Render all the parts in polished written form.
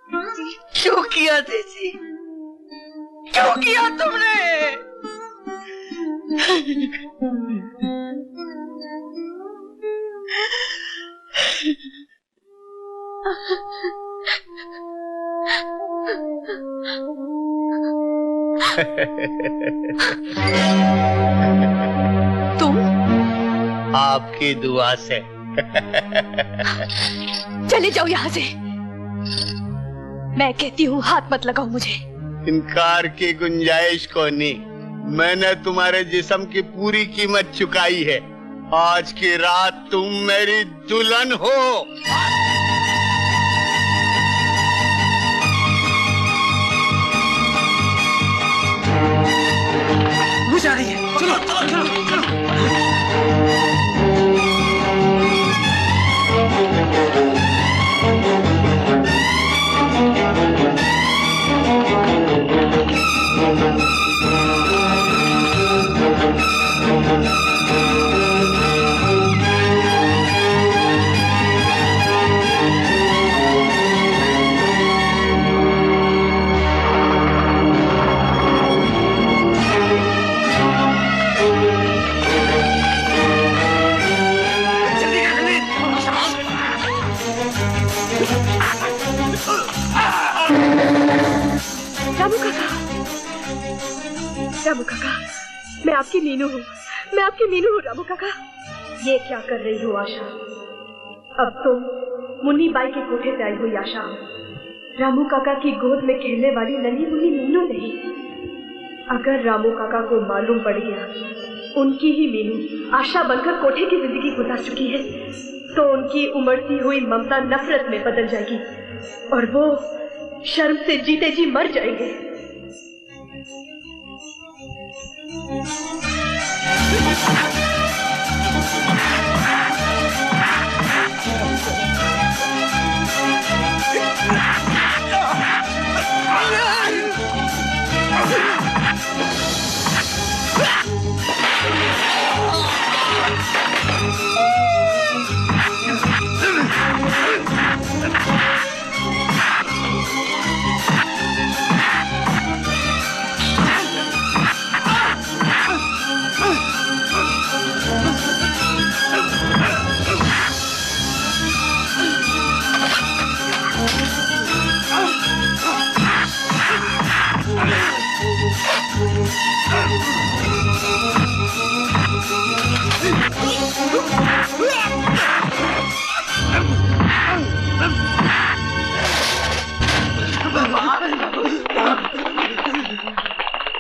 क्यों किया तेजी? क्यों किया तुमने? तुम? आपकी दुआ से। चले जाओ यहाँ से। मैं कहती हूँ हाथ मत लगाओ मुझे। इनकार की गुंजाइश को नहीं। मैंने तुम्हारे जिस्म की पूरी कीमत चुकाई है। आज की रात तुम मेरी दुल्हन हो। वो जा रही है। चलो चलो चलो चलो। रामू काका, रामू काका, मैं आपकी मीनू हूँ। मैं आपकी मीनू हूँ रामू काका। ये क्या कर रही हो आशा? अब तुम मुन्नी बाई के कोठे पे आई हुई आशा हो। रामू काका की गोद में खेलने वाली नन्ही मुन्नी मीनू नहीं। अगर रामू काका को मालूम पड़ गया उनकी ही मीनू आशा बनकर कोठे की जिंदगी गुजार चुकी है, तो उनकी उमड़ती हुई ममता नफरत में बदल जाएगी और वो शर्म से जीते जी मर जाएंगे।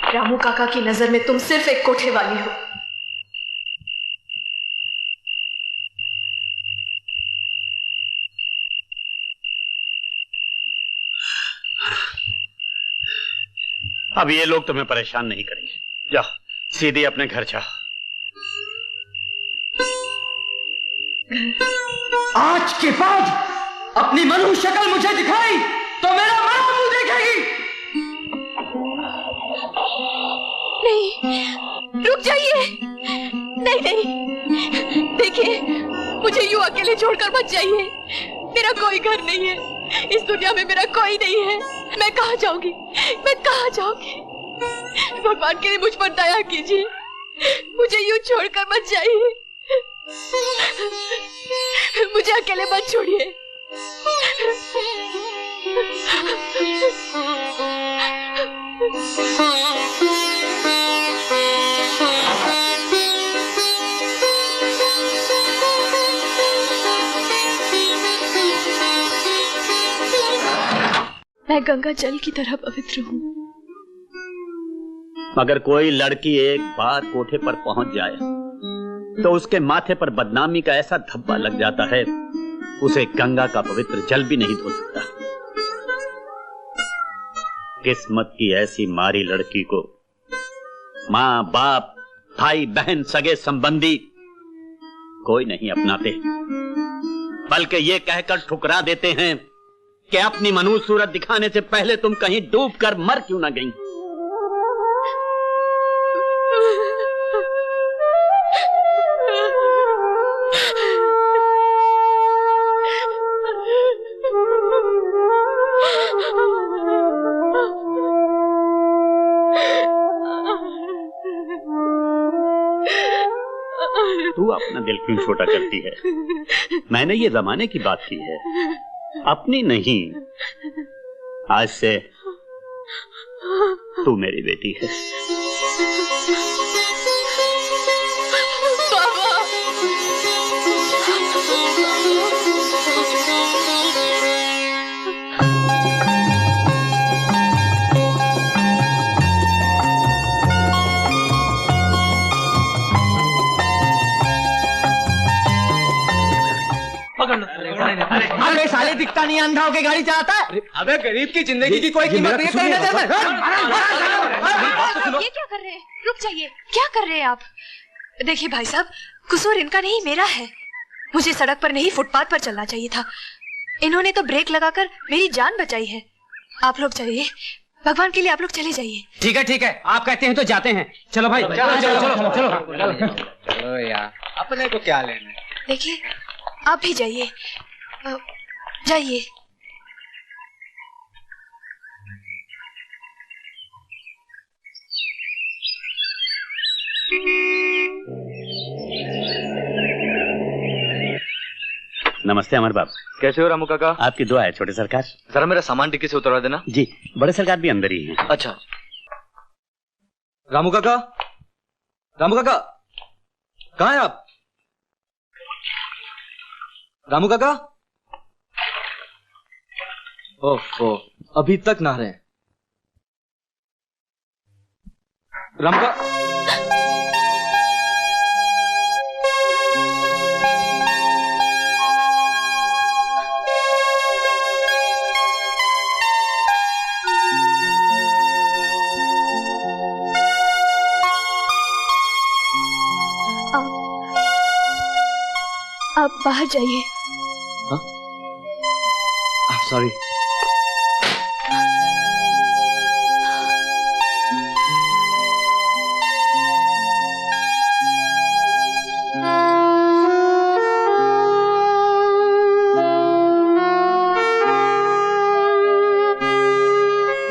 रामू काका की नजर में तुम सिर्फ एक कोठे वाली हो। अब ये लोग तुम्हें परेशान नहीं करेंगे। जाओ सीधे अपने घर जाओ। आज के बाद अपनी मनु शक्ल मुझे दिखाई तो मेरा मरा मुंह देखेगी। नहीं, रुक जाइए। नहीं नहीं, देखिए मुझे यूं अकेले छोड़कर मत जाइए। मेरा कोई घर नहीं है, इस दुनिया में मेरा कोई नहीं है। मैं कहाँ जाऊंगी? मैं कहाँ जाऊंगी? भगवान के लिए मुझ पर दया कीजिए, मुझे यूं छोड़कर मत जाइए। मुझे अकेले मत छोड़िए। मैं गंगा जल की तरह पवित्र हूँ। मगर कोई लड़की एक बार कोठे पर पहुंच जाए तो उसके माथे पर बदनामी का ऐसा धब्बा लग जाता है, उसे गंगा का पवित्र जल भी नहीं धो सकता। किस्मत की ऐसी मारी लड़की को माँ बाप भाई बहन सगे संबंधी कोई नहीं अपनाते, बल्कि ये कहकर ठुकरा देते हैं कि अपनी मनु सूरत दिखाने से पहले तुम कहीं डूब कर मर क्यों ना गई। तू अपना दिल क्यों छोटा करती है? मैंने ये जमाने की बात की है, अपनी नहीं। आज से तू मेरी बेटी है। अबे साले दिखता नहीं, अंधा होके गाड़ी चलाता है। अबे गरीब की जिंदगी की कोई कीमत नहीं है। ये क्या कर रहे हैं? रुक जाइए, क्या कर रहे हैं आप? देखिए भाई साहब, कसूर इनका नहीं मेरा है। मुझे सड़क पर नहीं फुटपाथ पर चलना चाहिए था। इन्होंने तो ब्रेक लगाकर मेरी जान बचाई है। आप लोग जाइए, भगवान के लिए आप लोग चले जाइए। ठीक है ठीक है, आप कहते हैं तो जाते हैं। चलो भाई, चलो चलो चलो चलो चलो यार, अपने को क्या लेना है। देखिए आप भी जाइए, जाइए। नमस्ते अमर बाप। कैसे हो रामू काका? आपकी दुआ है छोटे सरकार। जरा मेरा सामान डिक्की से उतरवा देना। जी, बड़े सरकार भी अंदर ही हैं। अच्छा। रामू काका, रामू काका, कहाँ हैं आप? रामू काका, ओफो, अभी तक नहा रहे हैं। रामू का आप बाहर जाइए। सॉरी।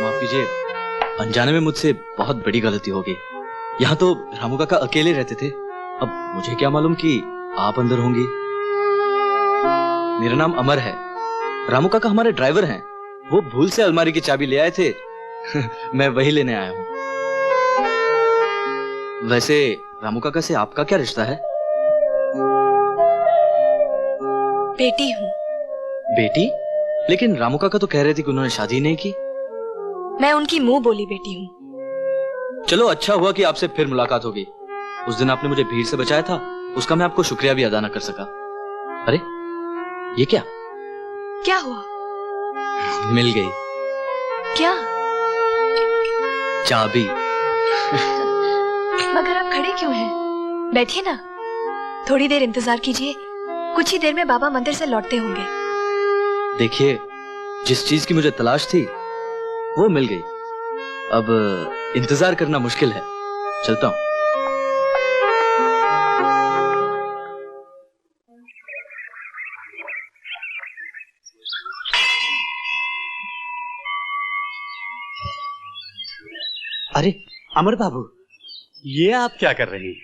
माफ कीजिए, अनजाने में मुझसे बहुत बड़ी गलती हो गई। यहाँ तो रामू काका अकेले रहते थे, अब मुझे क्या मालूम कि आप अंदर होंगी। मेरा नाम अमर है। रामू काका हमारे ड्राइवर हैं। वो भूल से अलमारी की चाबी ले आए थे। मैं वही लेने आया हूँ। वैसे रामू काका से आपका क्या रिश्ता है? बेटी हूँ। बेटी? लेकिन रामू काका तो कह रहे थे कि उन्होंने शादी नहीं की। मैं उनकी मुंह बोली बेटी हूँ। चलो अच्छा हुआ कि आपसे फिर मुलाकात हो गई। उस दिन आपने मुझे भीड़ से बचाया था, उसका मैं आपको शुक्रिया भी अदा न कर सका। अरे ये क्या? क्या हुआ? मिल गई। क्या? चाबी। मगर आप खड़े क्यों हैं? बैठिए ना, थोड़ी देर इंतजार कीजिए। कुछ ही देर में बाबा मंदिर से लौटते होंगे। देखिए, जिस चीज की मुझे तलाश थी वो मिल गई। अब इंतजार करना मुश्किल है। चलता हूं। अरे अमर बाबू, ये आप क्या कर रहे हैं?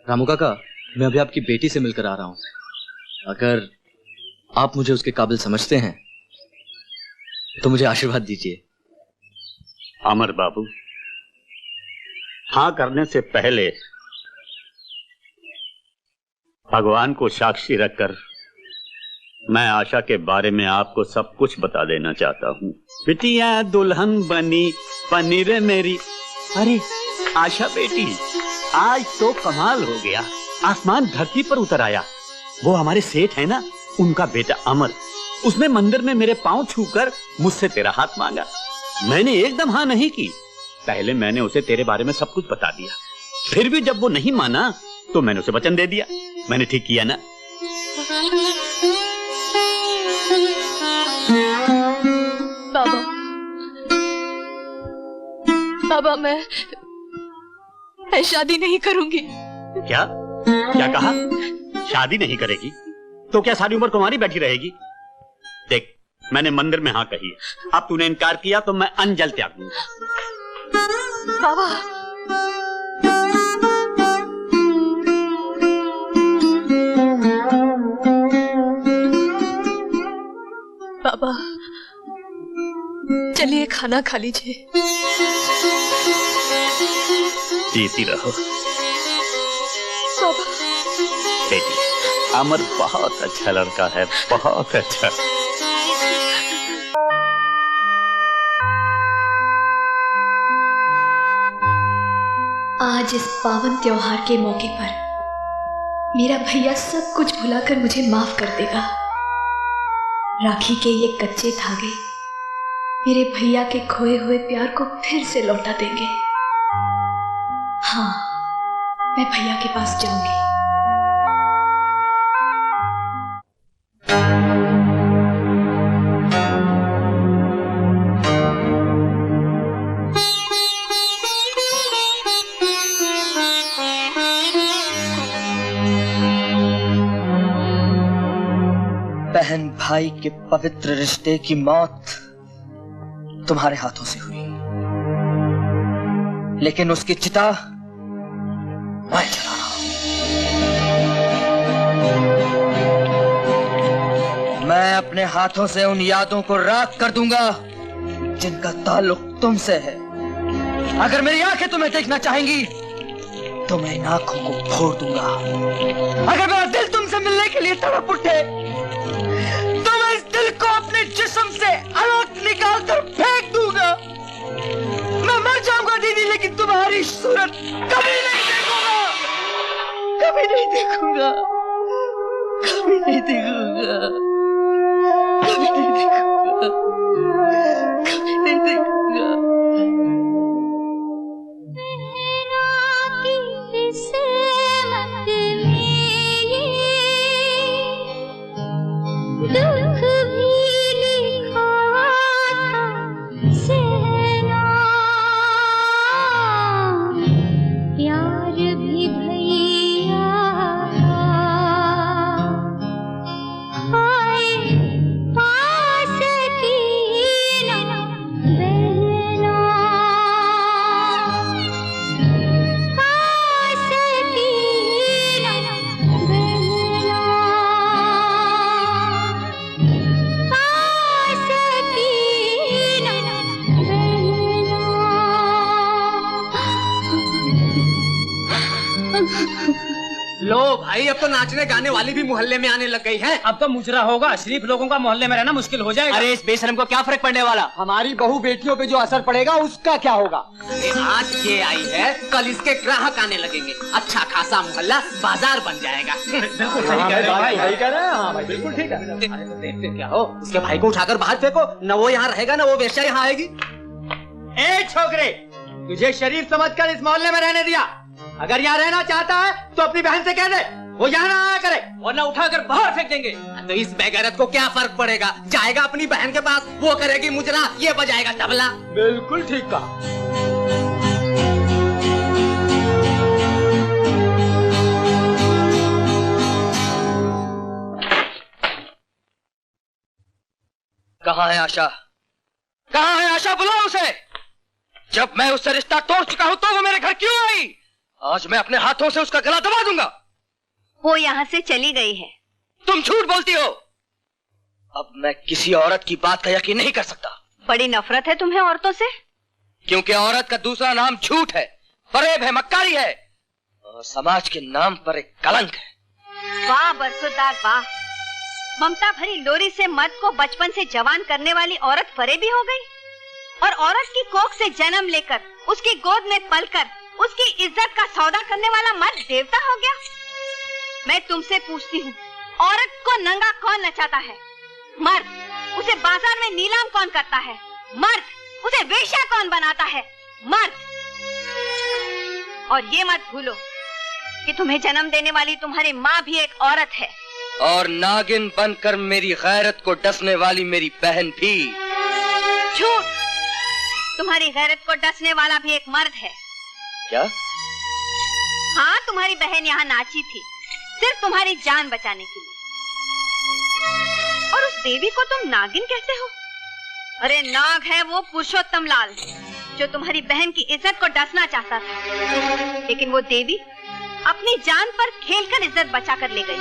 रामू काका, मैं अभी आपकी बेटी से मिलकर आ रहा हूं। अगर आप मुझे उसके काबिल समझते हैं तो मुझे आशीर्वाद दीजिए। अमर बाबू, हाँ करने से पहले भगवान को साक्षी रखकर मैं आशा के बारे में आपको सब कुछ बता देना चाहता हूँ। बिटिया दुल्हन बनी पनीर मेरी। अरे आशा बेटी, आज तो कमाल हो गया, आसमान धरती पर उतर आया। वो हमारे सेठ है ना, उनका बेटा अमर, उसने मंदिर में मेरे पांव छूकर मुझसे तेरा हाथ मांगा। मैंने एकदम हाँ नहीं की। पहले मैंने उसे तेरे बारे में सब कुछ बता दिया, फिर भी जब वो नहीं माना तो मैंने उसे वचन दे दिया। मैंने ठीक किया ना? बाबा, बाबा मैं शादी नहीं करूंगी। क्या क्या कहा? शादी नहीं करेगी तो क्या सारी उम्र कुंवारी बैठी रहेगी? देख, मैंने मंदिर में हाँ कही है, अब तूने इनकार किया तो मैं अनजल त्याग दूंगा। बाबा, चलिए खाना खा लीजिए। जीती रहो बाबा। बेटी, अमर बहुत अच्छा लड़का है, बहुत अच्छा। आज इस पावन त्योहार के मौके पर मेरा भैया सब कुछ भुलाकर मुझे माफ कर देगा। राखी के ये कच्चे धागे मेरे भैया के खोए हुए प्यार को फिर से लौटा देंगे। हाँ, मैं भैया के पास जाऊंगी। बहन भाई के पवित्र रिश्ते की मौत तुम्हारे हाथों से हुई, लेकिन उसकी चिता मैं जला रहा हूं। मैं अपने हाथों से उन यादों को राख कर दूंगा जिनका ताल्लुक तुमसे है। अगर मेरी आंखें तुम्हें देखना चाहेंगी तो मैं इन आंखों को फोड़ दूंगा। अगर मेरा दिल तुमसे मिलने के लिए तड़प उठे तो मैं इस दिल को अपने जिस्म से अलग निकाल कर फेंक दूंगा। मैं मर जाऊंगा दीदी, लेकिन तुम्हारी सूरत कभी नहीं देखूंगा, कभी नहीं देखूंगा, कभी नहीं देखूंगा, कभी नहीं देखूंगा, कभी नहीं देखूंगा। दुख भी लिखा था सहना, प्यार भी भैया हाय पास की ना बहना, पास की ना बहना, लो भाई, अब तो नाचने गाने वाली भी मोहल्ले में आने लग गई है। अब तो मुजरा होगा, शरीफ लोगों का मोहल्ले में रहना मुश्किल हो जाएगा। अरे इस बेशरम को क्या फर्क पड़ने वाला? हमारी बहू बेटियों पे जो असर पड़ेगा उसका क्या होगा? आज ये आई है, कल इसके ग्राहक आने लगेंगे, अच्छा खासा मोहल्ला बाजार बन जाएगा। बिल्कुल सही कह रहे हैं। हाँ भाई, बिल्कुल ठीक है। देखते क्या हो, उसके भाई को उठाकर बाहर फेंको, न वो यहाँ रहेगा न वो वेश्या यहाँ आएगी। ए छोकरे, तुझे शरीफ समझकर इस मोहल्ले में रहने दिया। अगर यहाँ रहना चाहता है तो अपनी बहन से कह दे वो यहाँ ना आया करे, वरना उठाकर बाहर फेंक देंगे। तो इस बेगैरत को क्या फर्क पड़ेगा? जाएगा अपनी बहन के पास, वो करेगी मुजरा, ये बजाएगा तबला। बिल्कुल ठीक कहा। कहाँ है आशा? कहाँ है आशा? बुलाओ उसे। जब मैं उससे रिश्ता तोड़ चुका हूं तो वो मेरे घर क्यों आई? आज मैं अपने हाथों से उसका गला दबा दूंगा। वो यहाँ से चली गई है। तुम झूठ बोलती हो। अब मैं किसी औरत की बात का यकीन नहीं कर सकता। बड़ी नफरत है तुम्हें औरतों से? क्योंकि औरत का दूसरा नाम झूठ है, फरेब है, मक्कारी है और समाज के नाम पर एक कलंक है। वाह बरसुदार वाह, ममता भरी लोरी से मर्द को बचपन से जवान करने वाली औरत फरेबी हो गई, और औरत की कोख से जन्म लेकर उसकी गोद में पलकर उसकी इज्जत का सौदा करने वाला मर्द देवता हो गया। मैं तुमसे पूछती हूँ, औरत को नंगा कौन नचाता है? मर्द। उसे बाजार में नीलाम कौन करता है? मर्द। उसे वेश्या कौन बनाता है? मर्द। और ये मत भूलो कि तुम्हें जन्म देने वाली तुम्हारी माँ भी एक औरत है, और नागिन बनकर मेरी गैरत को डसने वाली मेरी बहन भी। झूठ। तुम्हारी गैरत को डसने वाला भी एक मर्द है। क्या? हाँ, तुम्हारी बहन यहाँ नाची थी सिर्फ तुम्हारी जान बचाने के लिए, और उस देवी को तुम नागिन कहते हो? अरे नाग है वो पुरुषोत्तम लाल, जो तुम्हारी बहन की इज्जत को डसना चाहता था, लेकिन वो देवी अपनी जान पर खेलकर इज्जत बचा कर ले गई।